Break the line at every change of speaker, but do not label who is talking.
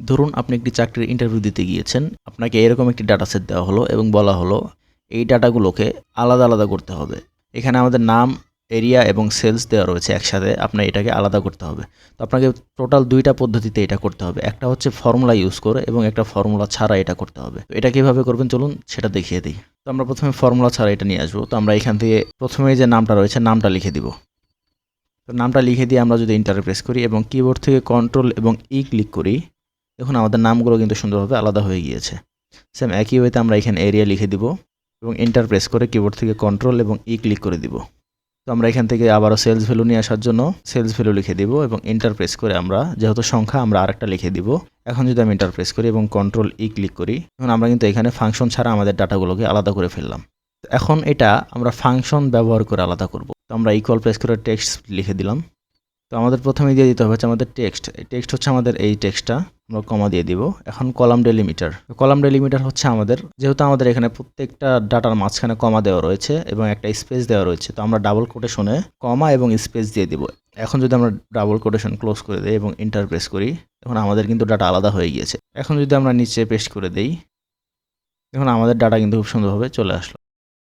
ধরুন আপনি একটি চাকরির ইন্টারভিউ দিতে গিয়েছেন, আপনাকে এরকম একটি ডাটা সেট দেওয়া হলো এবং বলা হলো এই ডাটাগুলোকে আলাদা আলাদা করতে হবে। এখানে আমাদের নাম, এরিয়া এবং সেলস দেওয়া রয়েছে একসাথে, আপনার এটাকে আলাদা করতে হবে। তো আপনাকে টোটাল 2টা পদ্ধতিতে এটা করতে হবে। একটা হচ্ছে ফর্মুলা ইউজ করে এবং একটা ফর্মুলা ছাড়া এটা করতে হবে। তো এটা কীভাবে করবেন চলুন সেটা দেখিয়ে দিই। তো আমরা প্রথমে ফর্মুলা ছাড়া এটা নিয়ে আসবো। তো আমরা এখান থেকে প্রথমেই যে নামটা রয়েছে নামটা লিখে দিব। তো নামটা লিখে দিয়ে আমরা যদি এন্টারে প্রেস করি এবং কিবোর্ড থেকে কন্ট্রোল এবং ক্লিক করি, দেখুন আমাদের নামগুলো কিন্তু সুন্দরভাবে আলাদা হয়ে গিয়েছে। সেম একই ওয়েতে আমরা এখানে এরিয়া লিখে দিব এবং এন্টার প্রেস করে কিবোর্ড থেকে কন্ট্রোল এবং ক্লিক করে দিব। তো আমরা এখান থেকে আবারও সেলস ভ্যালু নিয়ে আসার জন্য সেলস ভ্যালু লিখে দিব এবং এন্টার প্রেস করে আমরা যেহেতু সংখ্যা আমরা আরেকটা লিখে দিব। এখন যদি আমি এন্টার প্রেস করি এবং কন্ট্রোল ক্লিক করি, এখন আমরা কিন্তু এখানে ফাংশন ছাড়া আমাদের ডাটাগুলোকে আলাদা করে ফেললাম। এখন এটা আমরা ফাংশন ব্যবহার করে আলাদা করব। তো আমরা ইকুয়াল প্রেস করে টেক্সট লিখে দিলাম। তো আমাদের প্রথমেই দিয়ে দিতে হবে হচ্ছে আমাদের টেক্সট। এই টেক্সট হচ্ছে আমাদের এই টেক্সটটা, আমরা কমা দিয়ে দিব। এখন কলাম ডেলিমিটার। কলাম ডেলিমিটার হচ্ছে আমাদের, যেহেতু আমাদের এখানে প্রত্যেকটা ডাটার মাঝখানে কমা দেওয়া রয়েছে এবং একটা স্পেস দেওয়া রয়েছে, তো আমরা ডাবল কোটেশনে কমা এবং স্পেস দিয়ে দিব। এখন যদি আমরা ডাবল কোটেশন ক্লোজ করে দিই এবং এন্টার প্রেস করি, এখন আমাদের কিন্তু ডাটা আলাদা হয়ে গিয়েছে। এখন যদি আমরা নিচে পেস্ট করে দেই, এখন আমাদের ডাটা কিন্তু খুব সুন্দরভাবে চলে আসলো।